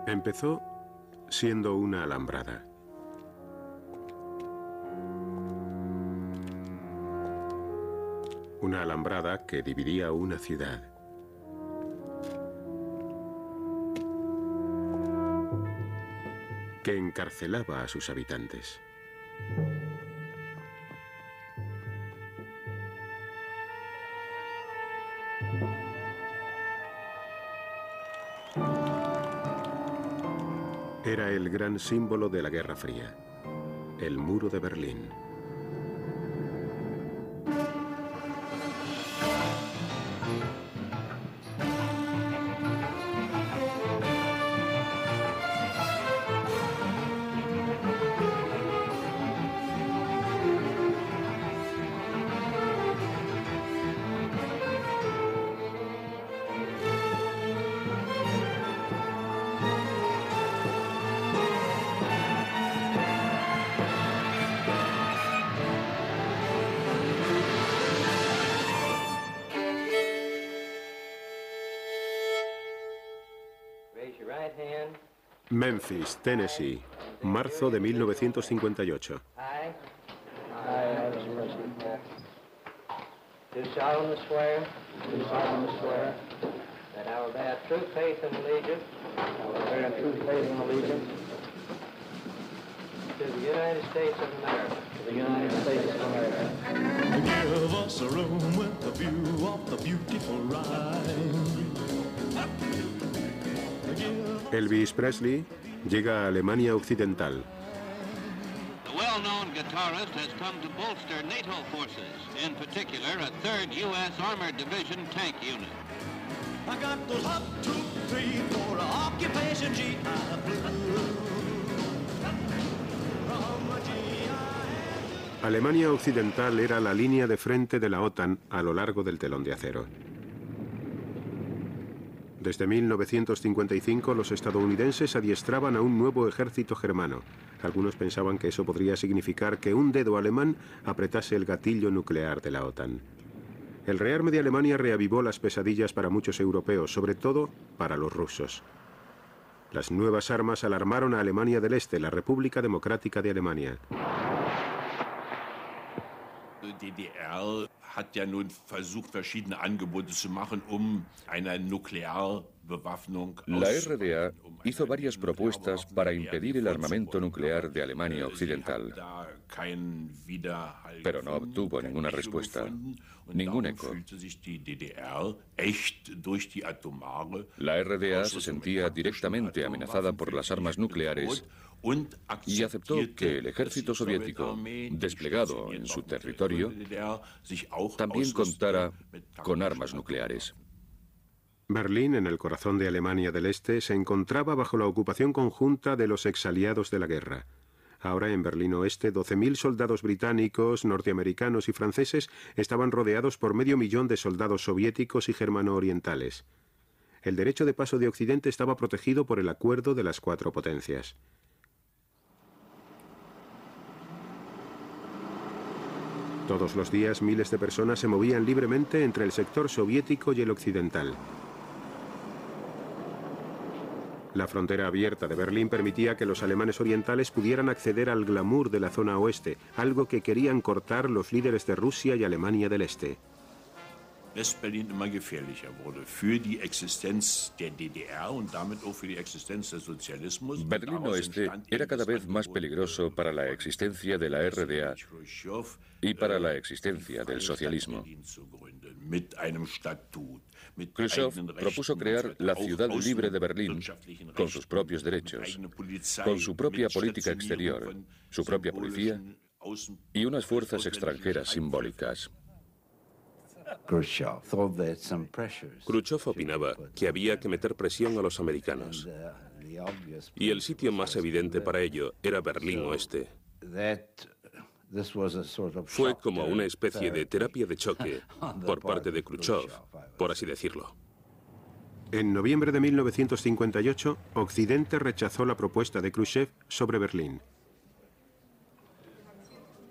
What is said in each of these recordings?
Empezó siendo una alambrada. Una alambrada que dividía una ciudad. Que encarcelaba a sus habitantes. Era el gran símbolo de la Guerra Fría, el muro de Berlín. Memphis, Tennessee, marzo de 1958. Do solemnly swear that I will bear true faith and allegiance to the United States of America. Give us a room with a view of the beautiful Rhine. Elvis Presley llega a Alemania Occidental. The well-known guitarist has come to bolster NATO forces, in particular a 3rd U.S. Armored Division tank unit. I got those hot troop 3 for occupation GI Blue. Alemania Occidental era la línea de frente de la OTAN a lo largo del telón de acero. Desde 1955 los estadounidenses adiestraban a un nuevo ejército germano. Algunos pensaban que eso podría significar que un dedo alemán apretase el gatillo nuclear de la OTAN. El rearme de Alemania reavivó las pesadillas para muchos europeos, sobre todo para los rusos. Las nuevas armas alarmaron a Alemania del Este, la República Democrática de Alemania. DDR hat ja nun versucht, verschiedene Angebote zu machen, eine Nuklearbewaffnung. La RDA hizo varias propuestas para impedir el armamento nuclear de Alemania Occidental, pero no obtuvo ninguna respuesta, ningún eco. La RDA se sentía directamente amenazada por las armas nucleares y aceptó que el ejército soviético, desplegado en su territorio, también contara con armas nucleares. Berlín, en el corazón de Alemania del Este, se encontraba bajo la ocupación conjunta de los exaliados de la guerra. Ahora en Berlín Oeste, 12.000 soldados británicos, norteamericanos y franceses estaban rodeados por 500.000 de soldados soviéticos y germano-orientales. El derecho de paso de Occidente estaba protegido por el acuerdo de las 4 potencias. Todos los días miles de personas se movían libremente entre el sector soviético y el occidental. La frontera abierta de Berlín permitía que los alemanes orientales pudieran acceder al glamour de la zona oeste, algo que querían cortar los líderes de Rusia y Alemania del Este. West-Berlin immer gefährlicher wurde für die Existenz der DDR und damit auch für die Existenz des Sozialismus. Berlín Oeste era cada vez más peligroso para la existencia de la RDA y para la existencia del socialismo. Khrushchev propuso crear la ciudad libre de Berlín con sus propios derechos, con su propia política exterior, su propia policía y unas fuerzas extranjeras simbólicas. Khrushchev opinaba que había que meter presión a los americanos. Y el sitio más evidente para ello era Berlín Oeste. Fue como una especie de terapia de choque por parte de Khrushchev, por así decirlo. En noviembre de 1958, Occidente rechazó la propuesta de Khrushchev sobre Berlín.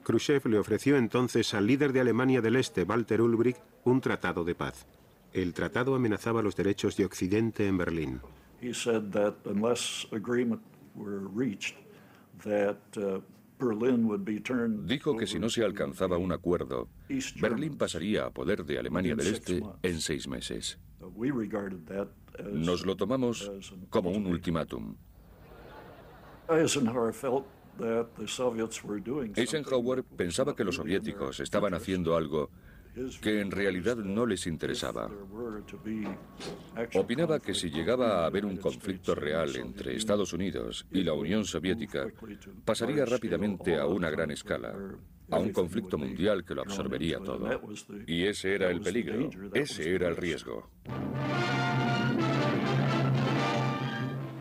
Khrushchev le ofreció entonces al líder de Alemania del Este, Walter Ulbricht, un tratado de paz. El tratado amenazaba los derechos de Occidente en Berlín. He said that unless agreement were reached, that Berlin would be turned. Dijo que si no se alcanzaba un acuerdo, Berlín pasaría a poder de Alemania del Este en 6 meses. Nos lo tomamos como un ultimátum. Eisenhower pensaba que los soviéticos estaban haciendo algo que en realidad no les interesaba. Opinaba que si llegaba a haber un conflicto real entre Estados Unidos y la Unión Soviética, pasaría rápidamente a una gran escala, a un conflicto mundial que lo absorbería todo. Y ese era el peligro, ese era el riesgo.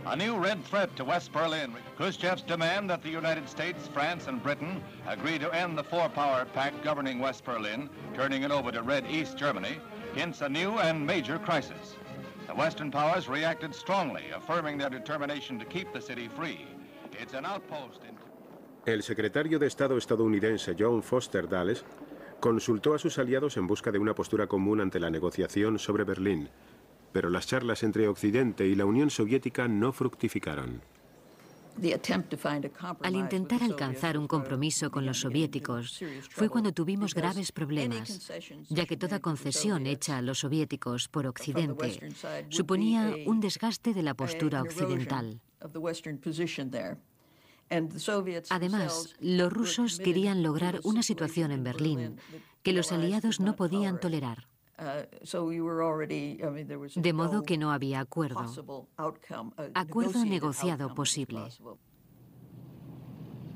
A new red threat to West Berlin. Khrushchev's demand that the United States, France, and Britain agree to end the four-power pact governing West Berlin, turning it over to Red East Germany, hints a new and major crisis. The Western powers reacted strongly, affirming their determination to keep the city free. It's an outpost in... El secretario de Estado estadounidense John Foster Dulles consultó a sus aliados en busca de una postura común ante la negociación sobre Berlín. Pero las charlas entre Occidente y la Unión Soviética no fructificaron. Al intentar alcanzar un compromiso con los soviéticos, fue cuando tuvimos graves problemas, ya que toda concesión hecha a los soviéticos por Occidente suponía un desgaste de la postura occidental. Además, los rusos querían lograr una situación en Berlín que los aliados no podían tolerar. De modo que no había acuerdo negociado posible.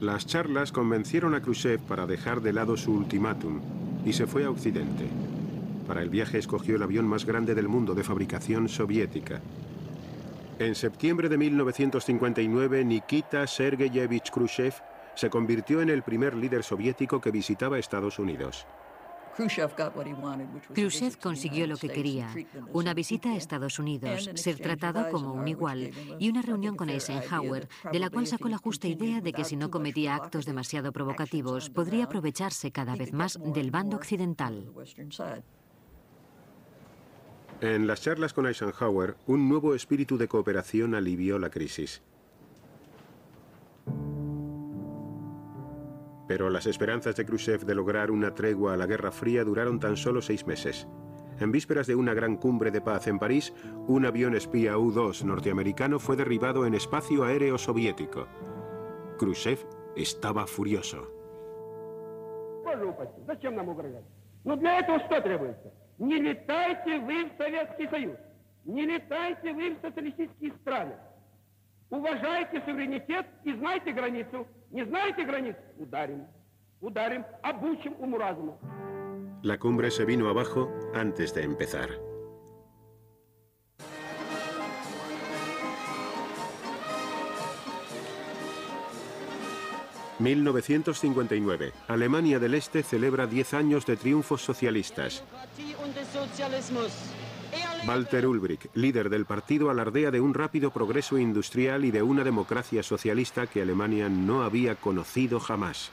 Las charlas convencieron a Khrushchev para dejar de lado su ultimátum y se fue a Occidente. Para el viaje escogió el avión más grande del mundo de fabricación soviética. En septiembre de 1959, Nikita Sergeyevich Khrushchev se convirtió en el primer líder soviético que visitaba Estados Unidos. Khrushchev consiguió lo que quería, una visita a Estados Unidos, ser tratado como un igual y una reunión con Eisenhower, de la cual sacó la justa idea de que si no cometía actos demasiado provocativos, podría aprovecharse cada vez más del bando occidental. En las charlas con Eisenhower, un nuevo espíritu de cooperación alivió la crisis. Pero las esperanzas de Khrushchev de lograr una tregua a la Guerra Fría duraron tan solo 6 meses. En vísperas de una gran cumbre de paz en París, un avión espía U-2 norteamericano fue derribado en espacio aéreo soviético. Khrushchev estaba furioso. Уважайте суверенитет и знайте границу. Не знаете границу? Ударим. Ударим, обучим уму-разуму. La cumbre se vino abajo antes de empezar. ...1959... Alemania del Este celebra 10 años de triunfos socialistas. Walter Ulbricht, líder del partido, alardea de un rápido progreso industrial y de una democracia socialista que Alemania no había conocido jamás.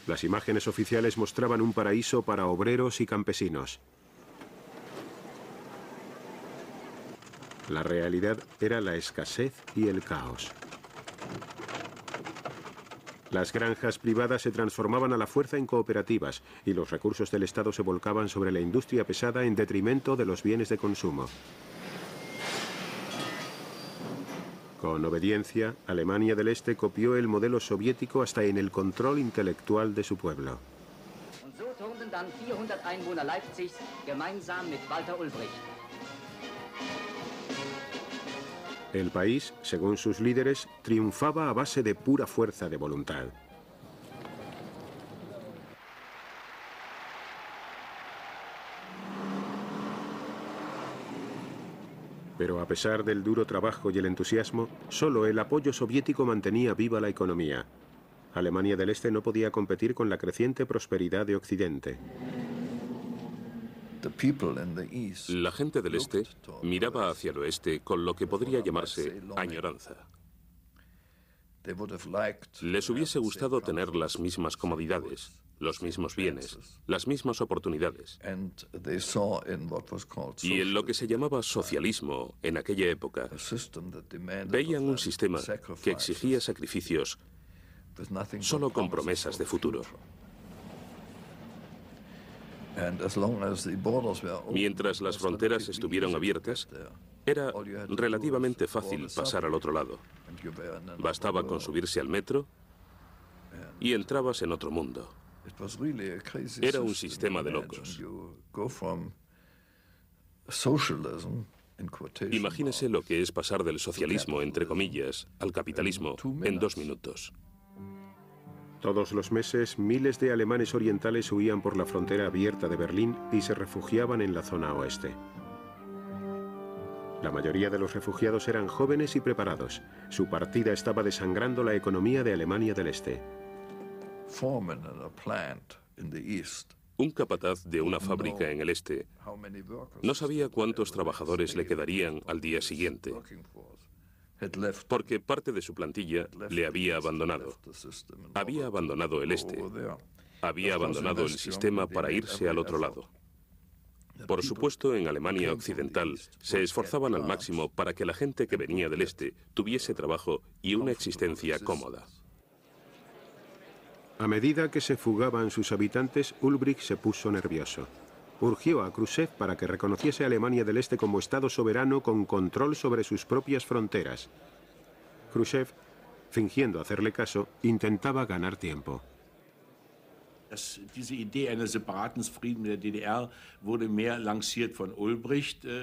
Las imágenes oficiales mostraban un paraíso para obreros y campesinos. La realidad era la escasez y el caos. Las granjas privadas se transformaban a la fuerza en cooperativas y los recursos del Estado se volcaban sobre la industria pesada en detrimento de los bienes de consumo. Con obediencia, Alemania del Este copió el modelo soviético hasta en el control intelectual de su pueblo. El país, según sus líderes, triunfaba a base de pura fuerza de voluntad. Pero a pesar del duro trabajo y el entusiasmo, solo el apoyo soviético mantenía viva la economía. Alemania del Este no podía competir con la creciente prosperidad de Occidente. La gente del Este miraba hacia el Oeste con lo que podría llamarse añoranza. Les hubiese gustado tener las mismas comodidades, los mismos bienes, las mismas oportunidades. Y en lo que se llamaba socialismo en aquella época, veían un sistema que exigía sacrificios solo con promesas de futuro. Mientras las fronteras estuvieron abiertas, era relativamente fácil pasar al otro lado. Bastaba con subirse al metro y entrabas en otro mundo. Era un sistema de locos. Imagínese lo que es pasar del socialismo, entre comillas, al capitalismo en 2 minutos. Todos los meses, miles de alemanes orientales huían por la frontera abierta de Berlín y se refugiaban en la zona oeste. La mayoría de los refugiados eran jóvenes y preparados. Su partida estaba desangrando la economía de Alemania del Este. Un capataz de una fábrica en el este no sabía cuántos trabajadores le quedarían al día siguiente, porque parte de su plantilla le había abandonado. Había abandonado el este. Había abandonado el sistema para irse al otro lado. Por supuesto, en Alemania Occidental se esforzaban al máximo para que la gente que venía del este tuviese trabajo y una existencia cómoda. A medida que se fugaban sus habitantes, Ulbricht se puso nervioso. Urgió a Khrushchev para que reconociese a Alemania del Este como Estado soberano con control sobre sus propias fronteras. Khrushchev, fingiendo hacerle caso, intentaba ganar tiempo.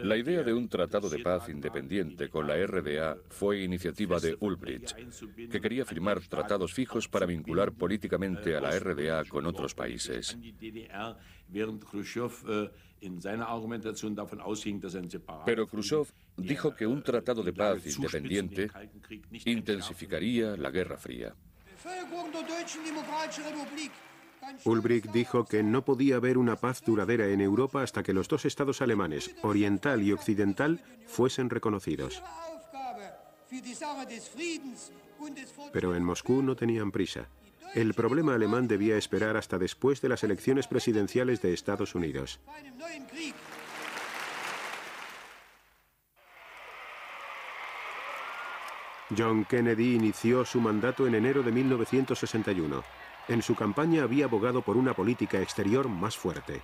La idea de un tratado de paz independiente con la RDA fue iniciativa de Ulbricht, que quería firmar tratados fijos para vincular políticamente a la RDA con otros países. Pero Khrushchev dijo que un tratado de paz independiente intensificaría la Guerra Fría. Ulbricht dijo que no podía haber una paz duradera en Europa hasta que los 2 estados alemanes, oriental y occidental, fuesen reconocidos. Pero en Moscú no tenían prisa. El problema alemán debía esperar hasta después de las elecciones presidenciales de Estados Unidos. John Kennedy inició su mandato en enero de 1961. En su campaña había abogado por una política exterior más fuerte.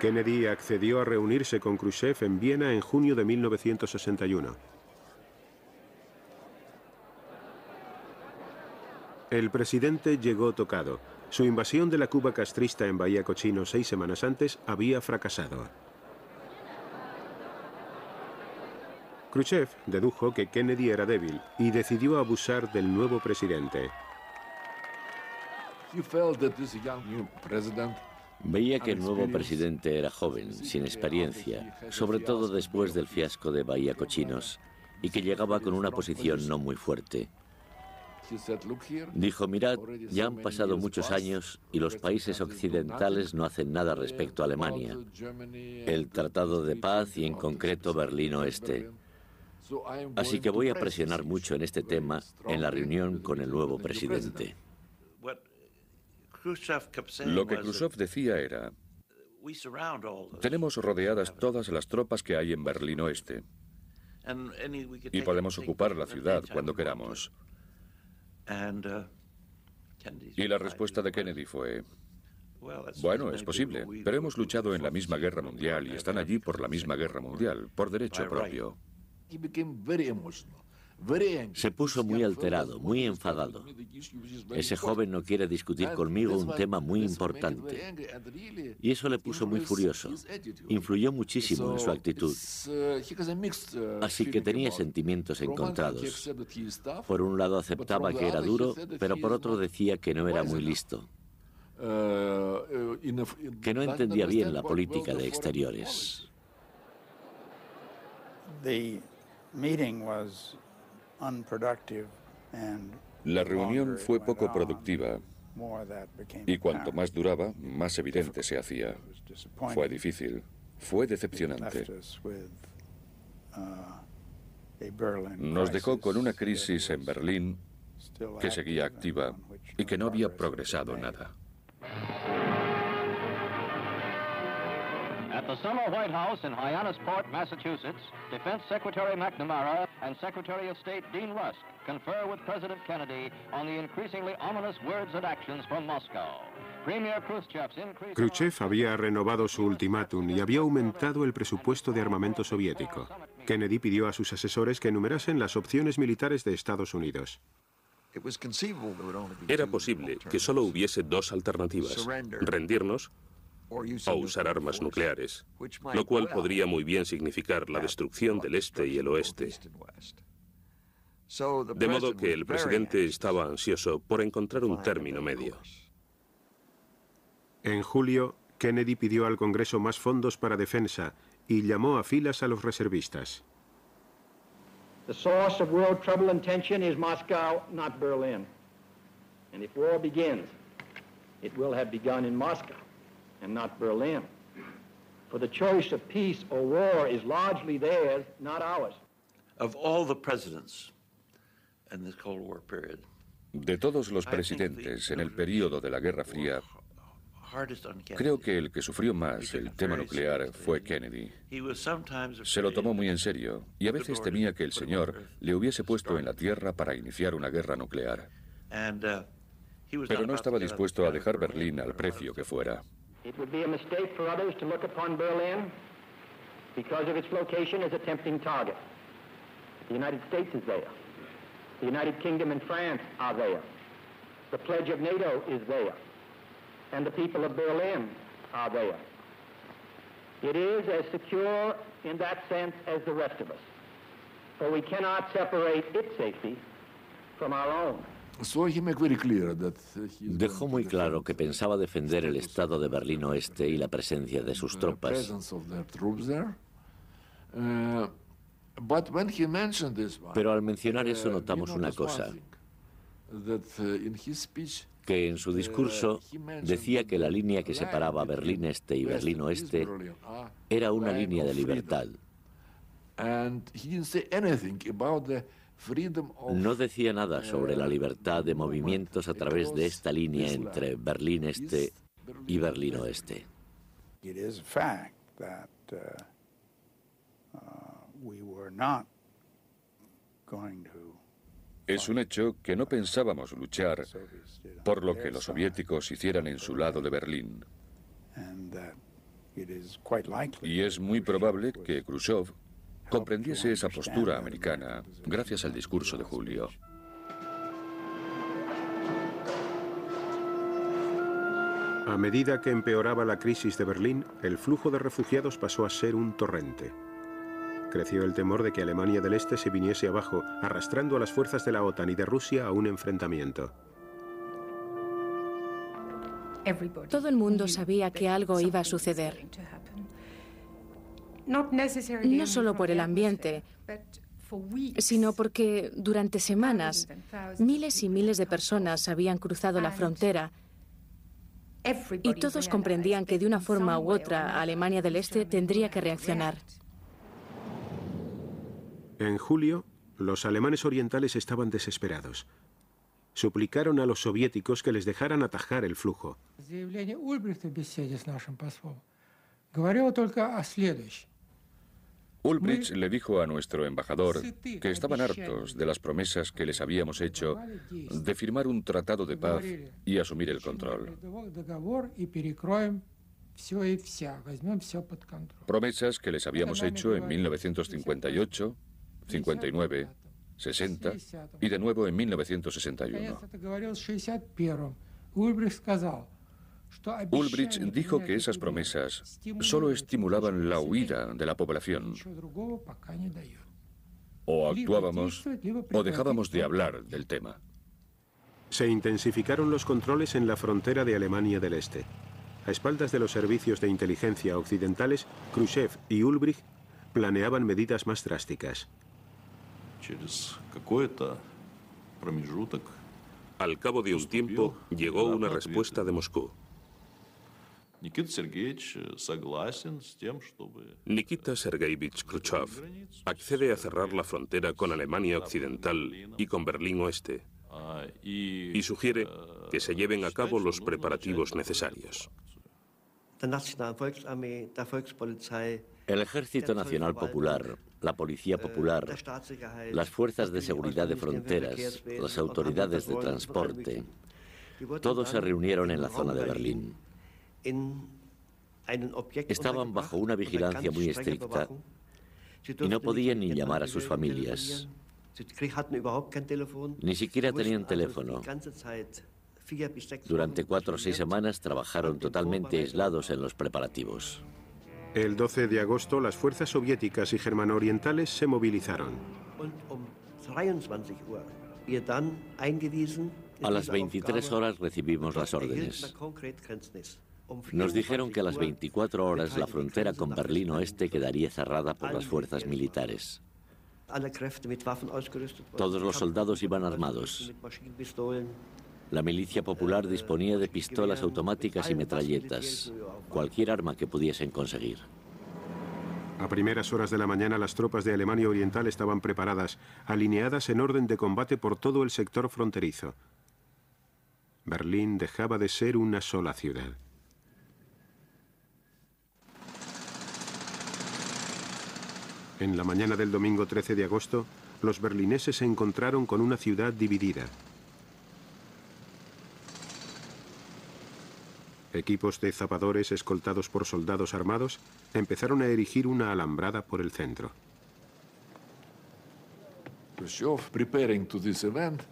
Kennedy accedió a reunirse con Khrushchev en Viena en junio de 1961. El presidente llegó tocado. Su invasión de la Cuba castrista en Bahía Cochino 6 semanas antes había fracasado. Khrushchev dedujo que Kennedy era débil y decidió abusar del nuevo presidente. Veía que el nuevo presidente era joven, sin experiencia, sobre todo después del fiasco de Bahía Cochinos, y que llegaba con una posición no muy fuerte. Dijo, mirad, ya han pasado muchos años y los países occidentales no hacen nada respecto a Alemania. El Tratado de Paz y en concreto Berlín Oeste. Así que voy a presionar mucho en este tema en la reunión con el nuevo presidente. Lo que Khrushchev decía era: tenemos rodeadas todas las tropas que hay en Berlín Oeste y podemos ocupar la ciudad cuando queramos. Y la respuesta de Kennedy fue: bueno, es posible, pero hemos luchado en la misma guerra mundial y están allí por la misma guerra mundial, por derecho propio. Se puso muy alterado, muy enfadado. Ese joven no quiere discutir conmigo un tema muy importante. Y eso le puso muy furioso. Influyó muchísimo en su actitud. Así que tenía sentimientos encontrados. Por un lado aceptaba que era duro, pero por otro decía que no era muy listo. Que no entendía bien la política de exteriores. La reunión fue poco productiva Y cuanto más duraba, más evidente se hacía. Fue difícil, fue decepcionante. Nos dejó con una crisis en Berlín que seguía activa y que no había progresado nada. At the summer White House in Hyannisport, Massachusetts, Defense Secretary McNamara and Secretary of State Dean Rusk confer with President Kennedy on the increasingly ominous words and actions from Moscow. Premier Khrushchev's increase... Khrushchev había renovado su ultimátum y había aumentado el presupuesto de armamento soviético. Kennedy pidió a sus asesores que enumerasen las opciones militares de Estados Unidos. Era posible que solo hubiese dos alternativas: rendirnos o usar armas nucleares, lo cual podría muy bien significar la destrucción del este y el oeste. De modo que el presidente estaba ansioso por encontrar un término medio. En julio, Kennedy pidió al Congreso más fondos para defensa y llamó a filas a los reservistas. The source of world trouble and tension is Moscow, not Berlin. And if war begins, it will have begun in Moscow and not Berlin. For the choice of peace or war is largely theirs, not ours. Of all the presidents in this Cold War period, de todos los presidentes en el período de la Guerra Fría, creo que el que sufrió más el tema nuclear fue Kennedy. Se lo tomó muy en serio y a veces temía que el señor le hubiese puesto en la tierra para iniciar una guerra nuclear. Pero no estaba dispuesto a dejar Berlín al precio que fuera. It would be a mistake for others to look upon Berlin because of its location as a tempting target. The United States is there. The United Kingdom and France are there. The pledge of NATO is there. And the people of Berlin are there. It is as secure in that sense as the rest of us. For we cannot separate its safety from our own. Dejó muy claro que pensaba defender el estado de Berlín Oeste y la presencia de sus tropas. Pero al mencionar eso notamos una cosa, que en su discurso decía que la línea que separaba Berlín Este y Berlín Oeste era una línea de libertad. No decía nada sobre la libertad de movimientos a través de esta línea entre Berlín Este y Berlín Oeste. Es un hecho que no pensábamos luchar por lo que los soviéticos hicieran en su lado de Berlín. Y es muy probable que Khrushchev comprendiese esa postura americana gracias al discurso de julio. A medida que empeoraba la crisis de Berlín, el flujo de refugiados pasó a ser un torrente. Creció el temor de que Alemania del Este se viniese abajo, arrastrando a las fuerzas de la OTAN y de Rusia a un enfrentamiento. Todo el mundo sabía que algo iba a suceder. No solo por el ambiente, sino porque durante semanas miles y miles de personas habían cruzado la frontera y todos comprendían que de una forma u otra Alemania del Este tendría que reaccionar. En julio, los alemanes orientales estaban desesperados. Suplicaron a los soviéticos que les dejaran atajar el flujo. Ulbricht le dijo a nuestro embajador que estaban hartos de las promesas que les habíamos hecho de firmar un tratado de paz y asumir el control. Promesas que les habíamos hecho en 1958, 59, 60 y de nuevo en 1961. Ulbricht dijo que esas promesas solo estimulaban la huida de la población. O actuábamos o dejábamos de hablar del tema. Se intensificaron los controles en la frontera de Alemania del Este. A espaldas de los servicios de inteligencia occidentales, Khrushchev y Ulbricht planeaban medidas más drásticas. Al cabo de un tiempo, llegó una respuesta de Moscú. Nikita Sergeyevich Khrushchev accede a cerrar la frontera con Alemania Occidental y con Berlín Oeste y sugiere que se lleven a cabo los preparativos necesarios. El Ejército Nacional Popular, la Policía Popular, las fuerzas de seguridad de fronteras, las autoridades de transporte, todos se reunieron en la zona de Berlín. Estaban bajo una vigilancia muy estricta y no podían ni llamar a sus familias. Ni siquiera tenían teléfono. Durante 4 o 6 semanas trabajaron totalmente aislados en los preparativos. El 12 de agosto, las fuerzas soviéticas y germano-orientales se movilizaron. A las 23 horas recibimos las órdenes. Nos dijeron que a las 24 horas la frontera con Berlín Oeste quedaría cerrada por las fuerzas militares. Todos los soldados iban armados. La milicia popular disponía de pistolas automáticas y metralletas, cualquier arma que pudiesen conseguir. A primeras horas de la mañana, las tropas de Alemania Oriental estaban preparadas, alineadas en orden de combate por todo el sector fronterizo. Berlín dejaba de ser una sola ciudad. En la mañana del domingo 13 de agosto, los berlineses se encontraron con una ciudad dividida. Equipos de zapadores escoltados por soldados armados empezaron a erigir una alambrada por el centro. Khrushchev, preparing to this event,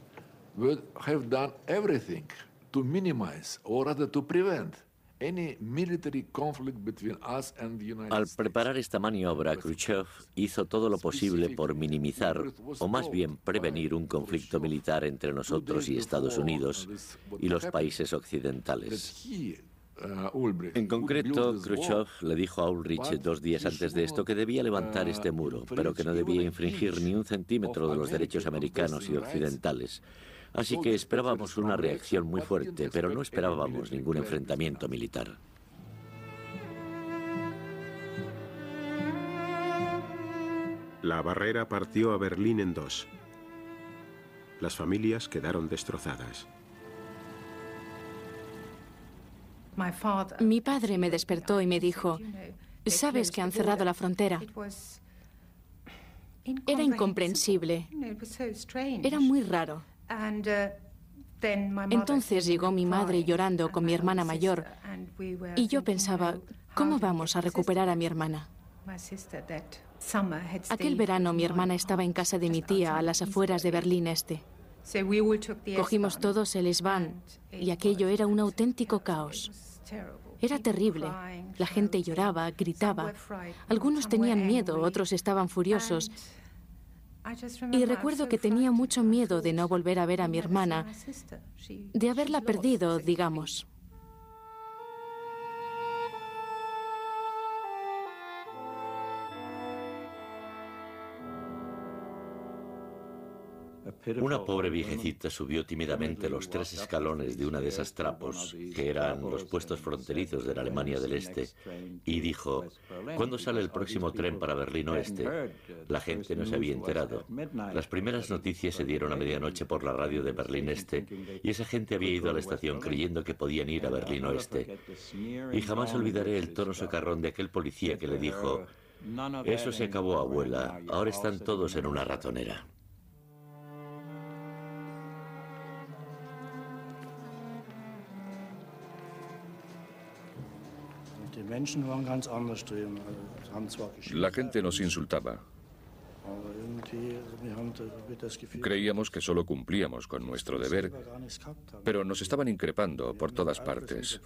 would have done everything to minimize, or rather to prevent, any military conflict between us and the United Al States. preparar esta maniobra, Khrushchev hizo todo lo posible por minimizar, o más bien prevenir, un conflicto militar entre nosotros y Estados Unidos y los países occidentales. En concreto, Khrushchev le dijo a Ulrich 2 días antes de esto que debía levantar este muro, pero que no debía infringir ni un centímetro de los derechos americanos y occidentales. Así que esperábamos una reacción muy fuerte, pero no esperábamos ningún enfrentamiento militar. La barrera partió a Berlín en 2. Las familias quedaron destrozadas. Mi padre me despertó y me dijo, ¿sabes que han cerrado la frontera? Era incomprensible. Era muy raro. Entonces llegó mi madre llorando con mi hermana mayor y yo pensaba, ¿cómo vamos a recuperar a mi hermana? Aquel verano mi hermana estaba en casa de mi tía a las afueras de Berlín Este. Cogimos todos el S-Bahn y aquello era un auténtico caos. Era terrible. La gente lloraba, gritaba. Algunos tenían miedo, otros estaban furiosos. Y recuerdo que tenía mucho miedo de no volver a ver a mi hermana, de haberla perdido, digamos. Una pobre viejecita subió tímidamente los 3 escalones de una de esas trapos, que eran los puestos fronterizos de la Alemania del Este, y dijo, ¿cuándo sale el próximo tren para Berlín Oeste? La gente no se había enterado. Las primeras noticias se dieron a medianoche por la radio de Berlín Este, y esa gente había ido a la estación creyendo que podían ir a Berlín Oeste. Y jamás olvidaré el tono socarrón de aquel policía que le dijo, «Eso se acabó, abuela, ahora están todos en una ratonera». La gente nos insultaba. Creíamos que solo cumplíamos con nuestro deber, pero nos estaban increpando por todas partes.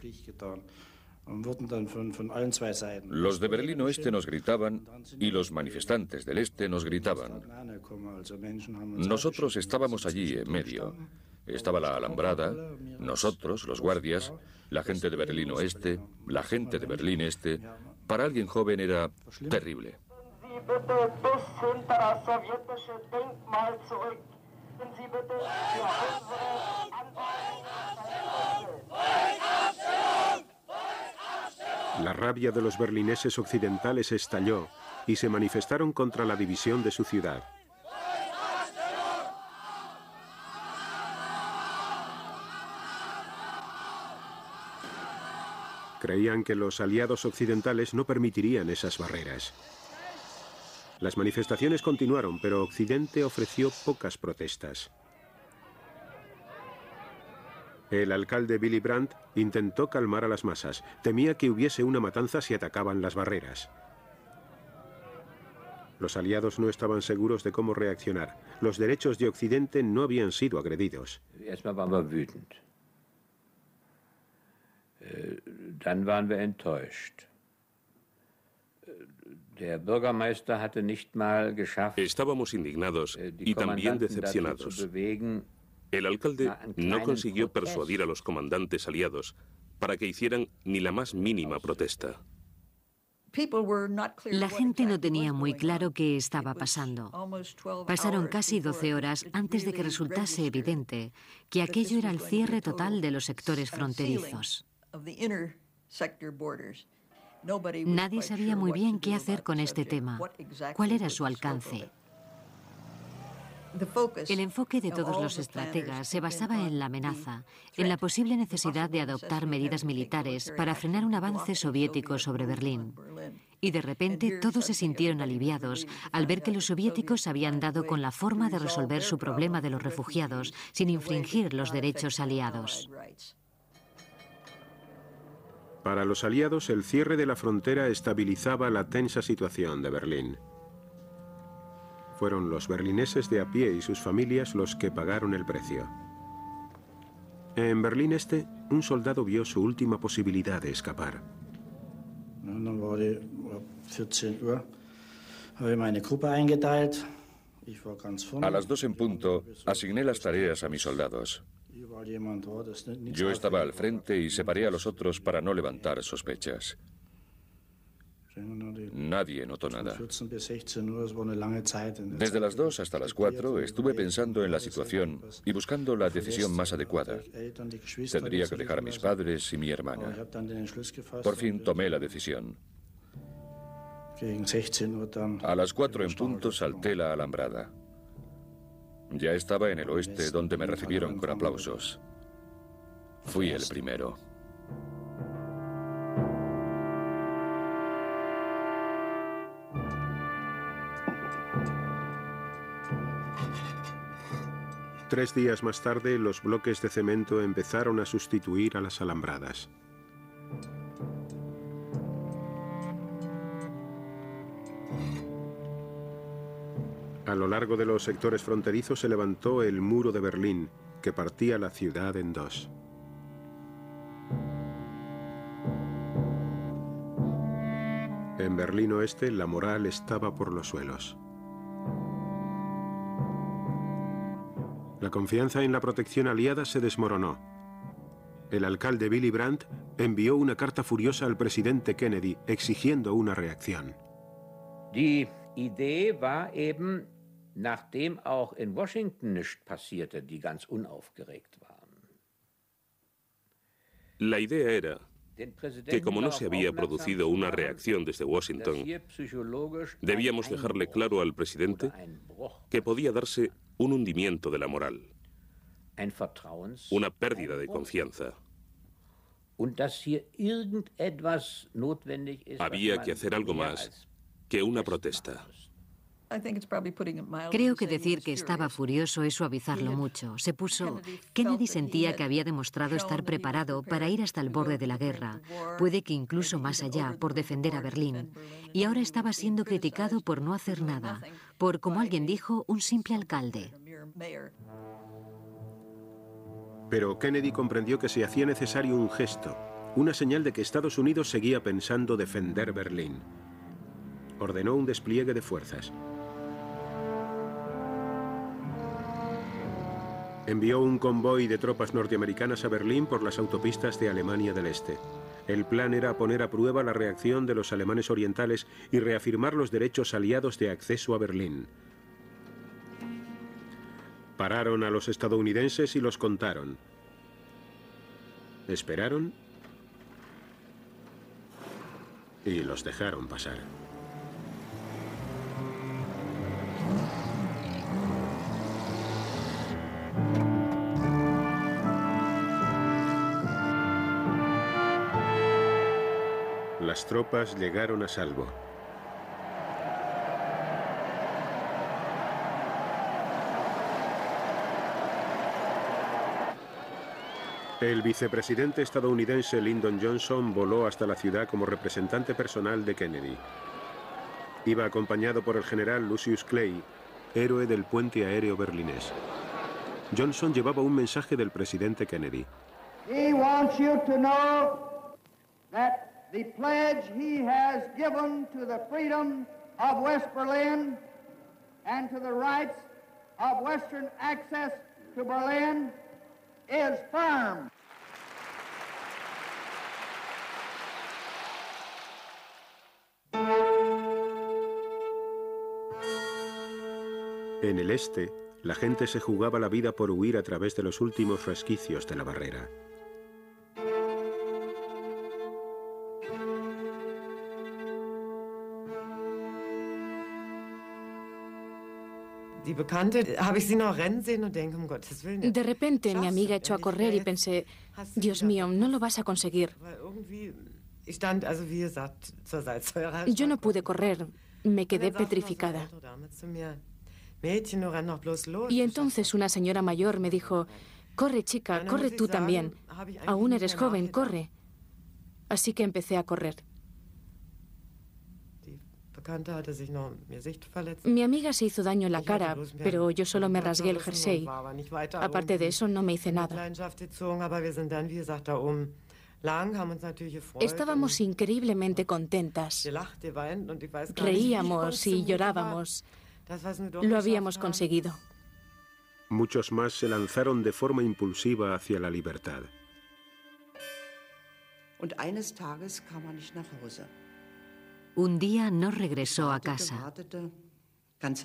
Los de Berlín Oeste nos gritaban y los manifestantes del Este nos gritaban. Nosotros estábamos allí en medio. Estaba la alambrada, nosotros, los guardias, la gente de Berlín Oeste, la gente de Berlín Este. Para alguien joven era terrible. La rabia de los berlineses occidentales estalló y se manifestaron contra la división de su ciudad. Creían que los aliados occidentales no permitirían esas barreras. Las manifestaciones continuaron, pero Occidente ofreció pocas protestas. El alcalde Willy Brandt intentó calmar a las masas. Temía que hubiese una matanza si atacaban las barreras. Los aliados no estaban seguros de cómo reaccionar. Los derechos de Occidente no habían sido agredidos. Dann waren wir enttäuscht. Der Bürgermeister hatte nicht mal geschafft, estábamos indignados y también decepcionados. El alcalde no consiguió persuadir a los comandantes aliados para que hicieran ni la más mínima protesta. La gente no tenía muy claro qué estaba pasando. Pasaron casi 12 horas antes de que resultase evidente que aquello era el cierre total de los sectores fronterizos. Nadie sabía muy bien qué hacer con este tema, cuál era su alcance. El enfoque de todos los estrategas se basaba en la amenaza, en la posible necesidad de adoptar medidas militares para frenar un avance soviético sobre Berlín. Y de repente todos se sintieron aliviados al ver que los soviéticos habían dado con la forma de resolver su problema de los refugiados sin infringir los derechos aliados. Para los aliados, el cierre de la frontera estabilizaba la tensa situación de Berlín. Fueron los berlineses de a pie y sus familias los que pagaron el precio. En Berlín Este, un soldado vio su última posibilidad de escapar. A las 2 en punto, asigné las tareas a mis soldados. Yo estaba al frente y separé a los otros para no levantar sospechas. Nadie notó nada. Desde las 2 hasta las 4 estuve pensando en la situación y buscando la decisión más adecuada. Tendría que dejar a mis padres y mi hermana. Por fin tomé la decisión. A las 4 en punto salté la alambrada. Ya estaba en el oeste, donde me recibieron con aplausos. Fui el primero. Tres días más tarde, los bloques de cemento empezaron a sustituir a las alambradas. A lo largo de los sectores fronterizos se levantó el muro de Berlín, que partía la ciudad en dos. En Berlín Oeste, la moral estaba por los suelos. La confianza en la protección aliada se desmoronó. El alcalde Willy Brandt envió una carta furiosa al presidente Kennedy exigiendo una reacción. Die Idee war eben, nachdem auch in Washington nichts passierte, die ganz unaufgeregt waren. La idea era que como no se había producido una reacción desde Washington, debíamos dejarle claro al presidente que podía darse un hundimiento de la moral, una pérdida de confianza. Había que hacer algo más que una protesta. Creo que decir que estaba furioso es suavizarlo mucho. Se puso... Kennedy sentía que había demostrado estar preparado para ir hasta el borde de la guerra, puede que incluso más allá, por defender a Berlín. Y ahora estaba siendo criticado por no hacer nada, por, como alguien dijo, un simple alcalde. Pero Kennedy comprendió que se hacía necesario un gesto, una señal de que Estados Unidos seguía pensando defender Berlín. Ordenó un despliegue de fuerzas. Envió un convoy de tropas norteamericanas a Berlín por las autopistas de Alemania del Este. El plan era poner a prueba la reacción de los alemanes orientales y reafirmar los derechos aliados de acceso a Berlín. Pararon a los estadounidenses y los contaron. Esperaron y los dejaron pasar. Las tropas llegaron a salvo. El vicepresidente estadounidense Lyndon Johnson voló hasta la ciudad como representante personal de Kennedy. Iba acompañado por el general Lucius Clay, héroe del puente aéreo berlinés. Johnson llevaba un mensaje del presidente Kennedy. He wants you to know that the pledge he has given to the freedom of West Berlin and to the rights of Western access to Berlin is firm. En el este, la gente se jugaba la vida por huir a través de los últimos resquicios de la barrera. De repente mi amiga echó a correr y pensé, Dios mío, no lo vas a conseguir. Yo no pude correr, me quedé petrificada. Y entonces una señora mayor me dijo, corre chica, corre tú también. Aún eres joven, corre. Así que empecé a correr. Mi amiga se hizo daño en la cara, pero yo solo me rasgué el jersey. Aparte de eso, no me hice nada. Estábamos increíblemente contentas. Reíamos y llorábamos. Lo habíamos conseguido. Muchos más se lanzaron de forma impulsiva hacia la libertad. Un día no regresó a casa.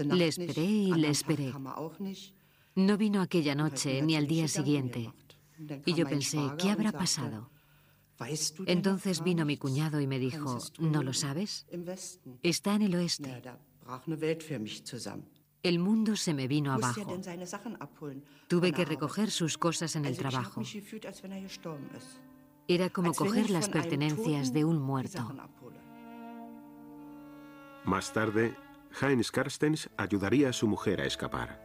Le esperé y le esperé. No vino aquella noche ni al día siguiente. Y yo pensé, ¿qué habrá pasado? Entonces vino mi cuñado y me dijo, ¿no lo sabes? Está en el oeste. El mundo se me vino abajo. Tuve que recoger sus cosas en el trabajo. Era como coger las pertenencias de un muerto. Más tarde, Heinz Carstens ayudaría a su mujer a escapar.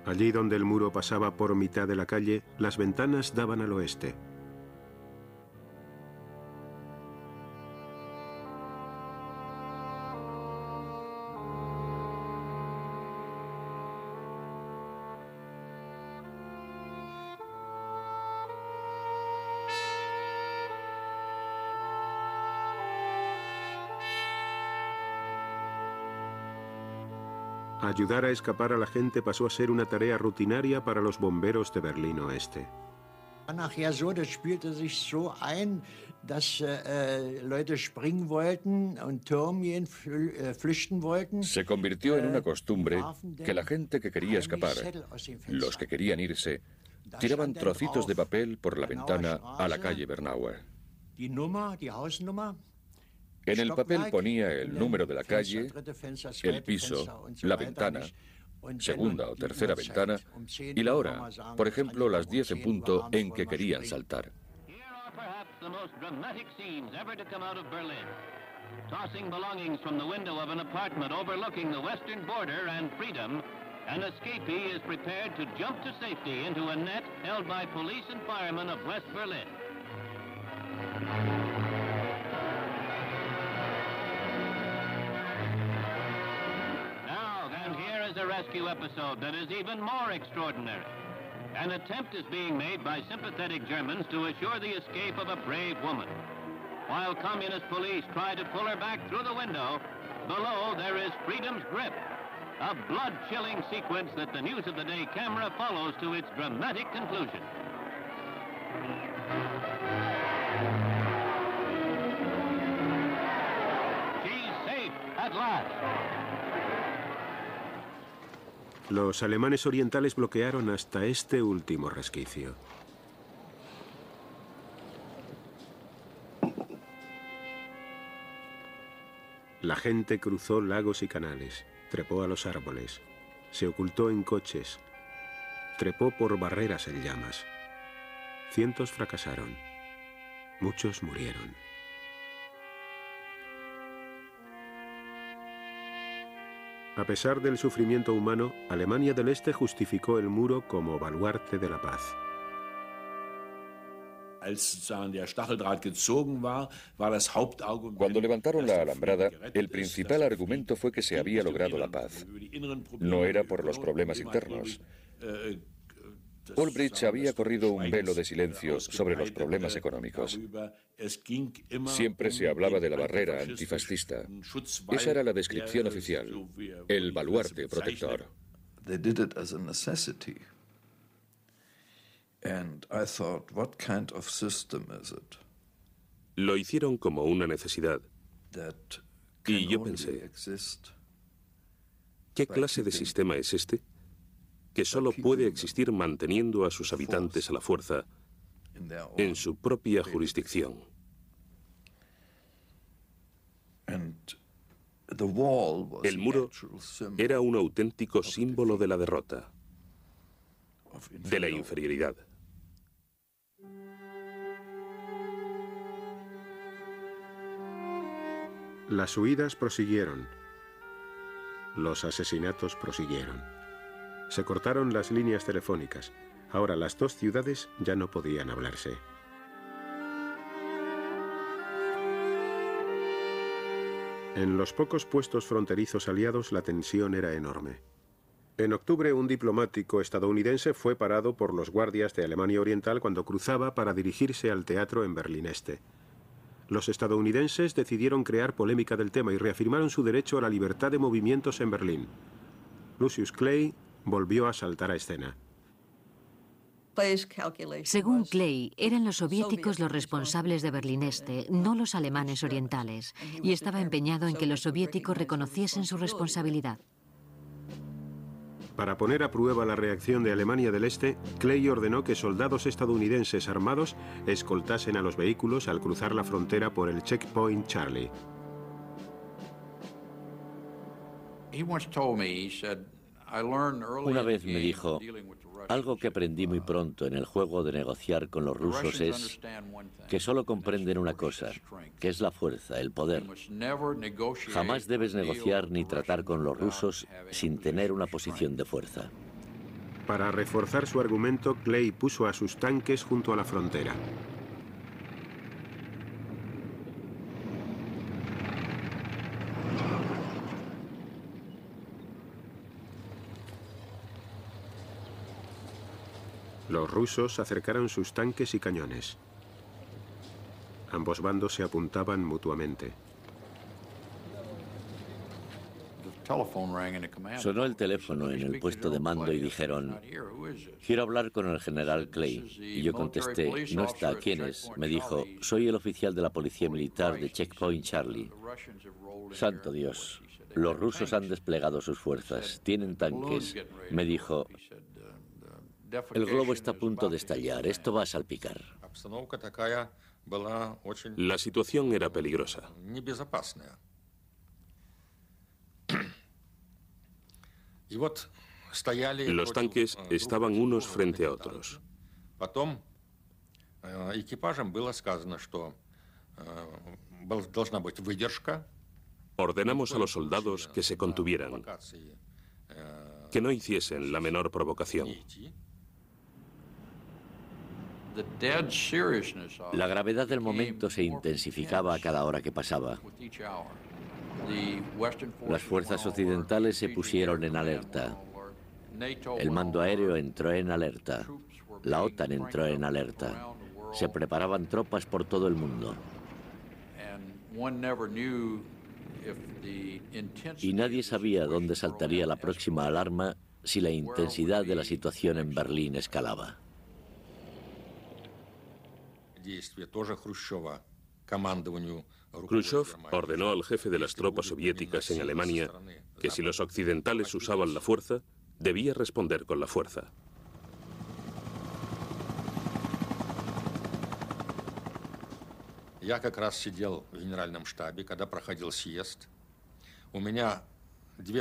Allí donde el muro pasaba por mitad de la calle, las ventanas daban al oeste. Ayudar a escapar a la gente pasó a ser una tarea rutinaria para los bomberos de Berlín Oeste. Nachher so, das spielte sich so ein, dass Leute springen wollten und Türme flüchten wollten. Se convirtió en una costumbre que la gente que quería escapar, los que querían irse, tiraban trocitos de papel por la ventana a la calle Bernauer. Die Nummer, die Hausnummer. En el papel ponía el número de la calle, el piso, la ventana, segunda o tercera ventana y la hora, por ejemplo, las 10 en punto en que querían saltar. Tossing belongings from the window of an apartment overlooking the western border and freedom, an escapee is prepared to jump to safety into a net held by police and firemen of West Berlin. A rescue episode that is even more extraordinary. An attempt is being made by sympathetic Germans to assure the escape of a brave woman. While communist police try to pull her back through the window, below there is freedom's grip. A blood-chilling sequence that the News of the Day camera follows to its dramatic conclusion. Los alemanes orientales bloquearon hasta este último resquicio. La gente cruzó lagos y canales, trepó a los árboles, se ocultó en coches, trepó por barreras en llamas. Cientos fracasaron, muchos murieron. A pesar del sufrimiento humano, Alemania del Este justificó el muro como baluarte de la paz. Cuando levantaron la alambrada, el principal argumento fue que se había logrado la paz. No era por los problemas internos. Ulbricht había corrido un velo de silencio sobre los problemas económicos. Siempre se hablaba de la barrera antifascista. Esa era la descripción oficial, el baluarte protector. Lo hicieron como una necesidad. Y yo pensé, ¿qué clase de sistema es este? Que solo puede existir manteniendo a sus habitantes a la fuerza en su propia jurisdicción. El muro era un auténtico símbolo de la derrota, de la inferioridad. Las huidas prosiguieron. Los asesinatos prosiguieron. Se cortaron las líneas telefónicas. Ahora las dos ciudades ya no podían hablarse. En los pocos puestos fronterizos aliados la tensión era enorme. En octubre, un diplomático estadounidense fue parado por los guardias de Alemania Oriental cuando cruzaba para dirigirse al teatro en Berlín Este. Los estadounidenses decidieron crear polémica del tema y reafirmaron su derecho a la libertad de movimientos en Berlín. Lucius Clay volvió a saltar a escena. Según Clay, eran los soviéticos los responsables de Berlín Este, no los alemanes orientales, y estaba empeñado en que los soviéticos reconociesen su responsabilidad. Para poner a prueba la reacción de Alemania del Este, Clay ordenó que soldados estadounidenses armados escoltasen a los vehículos al cruzar la frontera por el Checkpoint Charlie. Una vez me dijo, algo que aprendí muy pronto en el juego de negociar con los rusos es que solo comprenden una cosa, que es la fuerza, el poder. Jamás debes negociar ni tratar con los rusos sin tener una posición de fuerza. Para reforzar su argumento, Clay puso a sus tanques junto a la frontera. Los rusos acercaron sus tanques y cañones. Ambos bandos se apuntaban mutuamente. Sonó el teléfono en el puesto de mando y dijeron, quiero hablar con el general Clay. Y yo contesté, no está, ¿quién es? Me dijo, soy el oficial de la policía militar de Checkpoint Charlie. Santo Dios, los rusos han desplegado sus fuerzas, tienen tanques. Me dijo, el globo está a punto de estallar, esto va a salpicar. La situación era peligrosa. Los tanques estaban unos frente a otros. Ordenamos a los soldados que se contuvieran, que no hiciesen la menor provocación. La gravedad del momento se intensificaba a cada hora que pasaba. Las fuerzas occidentales se pusieron en alerta. El mando aéreo entró en alerta. La OTAN entró en alerta. Se preparaban tropas por todo el mundo. Y nadie sabía dónde saltaría la próxima alarma si la intensidad de la situación en Berlín escalaba. Khrushchev ordenó al jefe de las tropas soviéticas en Alemania que si los occidentales usaban la fuerza, debía responder con la fuerza.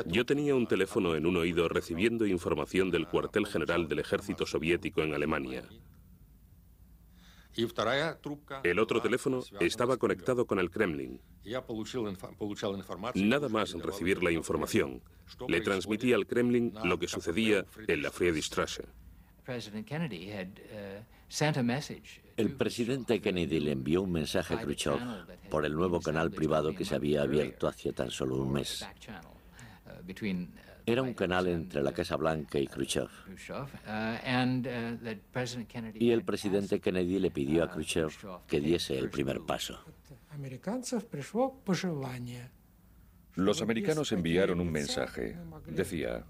Yo tenía un teléfono en un oído recibiendo información del cuartel general del ejército soviético en Alemania. El otro teléfono estaba conectado con el Kremlin. Nada más recibir la información, le transmití al Kremlin lo que sucedía en la Friedrichstraße. El presidente Kennedy le envió un mensaje a Khrushchev por el nuevo canal privado que se había abierto hacía tan solo un mes. Era un canal entre la Casa Blanca y Khrushchev. Y el presidente Kennedy le pidió a Khrushchev que diese el primer paso. Los americanos enviaron un mensaje. Decía,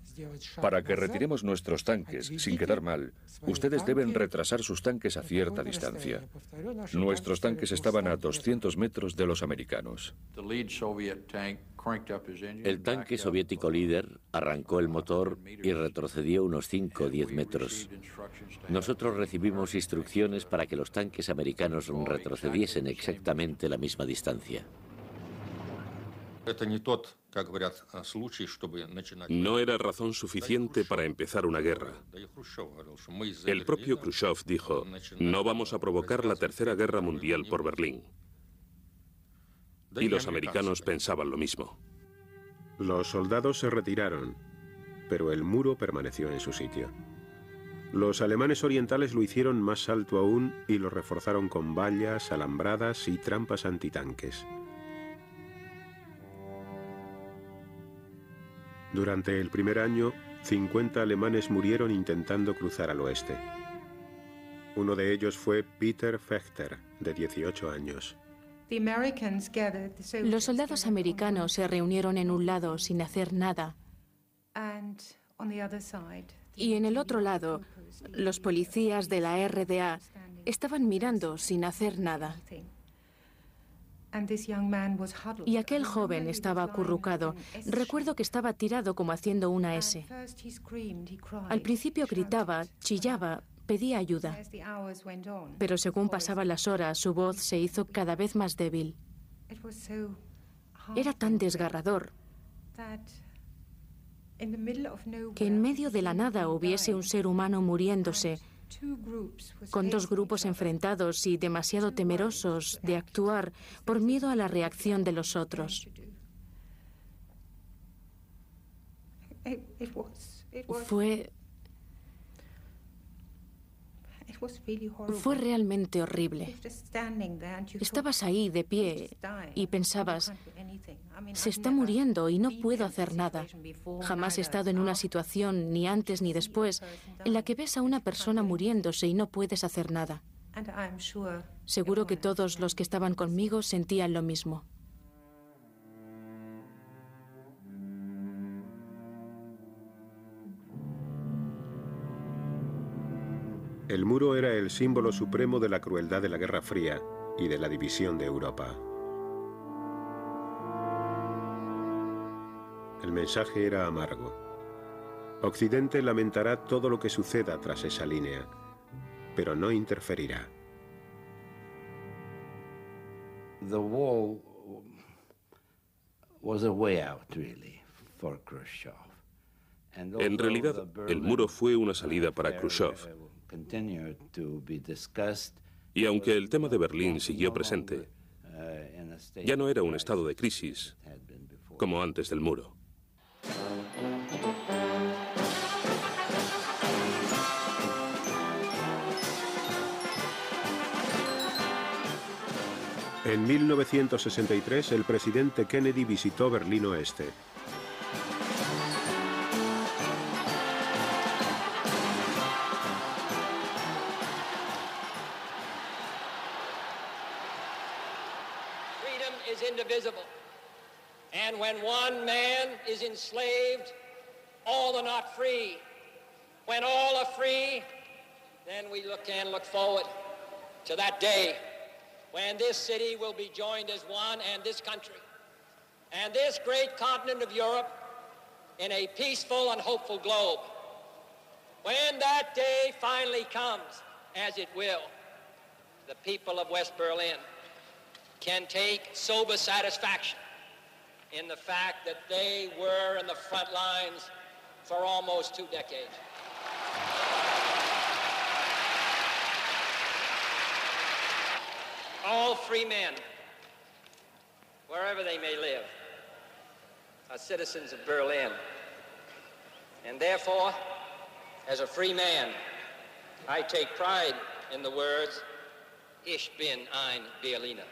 para que retiremos nuestros tanques sin quedar mal, ustedes deben retrasar sus tanques a cierta distancia. Nuestros tanques estaban a 200 metros de los americanos. El tanque soviético líder arrancó el motor y retrocedió unos 5 o 10 metros. Nosotros recibimos instrucciones para que los tanques americanos retrocediesen exactamente la misma distancia. No era razón suficiente para empezar una guerra. El propio Khrushchev dijo, no vamos a provocar la Tercera Guerra Mundial por Berlín. Y los americanos pensaban lo mismo. Los soldados se retiraron, pero el muro permaneció en su sitio. Los alemanes orientales lo hicieron más alto aún y lo reforzaron con vallas, alambradas y trampas antitanques. Durante el primer año, 50 alemanes murieron intentando cruzar al oeste. Uno de ellos fue Peter Fechter, de 18 años. Los soldados americanos se reunieron en un lado sin hacer nada. Y en el otro lado, los policías de la RDA estaban mirando sin hacer nada. Y aquel joven estaba acurrucado. Recuerdo que estaba tirado como haciendo una S. Al principio gritaba, chillaba, pedía ayuda. Pero según pasaban las horas, su voz se hizo cada vez más débil. Era tan desgarrador que en medio de la nada hubiese un ser humano muriéndose, con dos grupos enfrentados y demasiado temerosos de actuar por miedo a la reacción de los otros. Fue realmente horrible. Estabas ahí de pie y pensabas, se está muriendo y no puedo hacer nada. Jamás he estado en una situación, ni antes ni después, en la que ves a una persona muriéndose y no puedes hacer nada. Seguro que todos los que estaban conmigo sentían lo mismo. El muro era el símbolo supremo de la crueldad de la Guerra Fría y de la división de Europa. El mensaje era amargo. Occidente lamentará todo lo que suceda tras esa línea, pero no interferirá. The wall was a way out, really, for Khrushchev. En realidad, el muro fue una salida para Khrushchev. Y aunque el tema de Berlín siguió presente, ya no era un estado de crisis como antes del muro. En 1963, el presidente Kennedy visitó Berlín Oeste. And when one man is enslaved, all are not free. When all are free, then we can look forward to that day when this city will be joined as one, and this country, and this great continent of Europe, in a peaceful and hopeful globe. When that day finally comes, as it will, the people of West Berlin can take sober satisfaction in the fact that they were in the front lines for almost 2 decades. All free men, wherever they may live, are citizens of Berlin. And therefore, as a free man, I take pride in the words, Ich bin ein Berliner.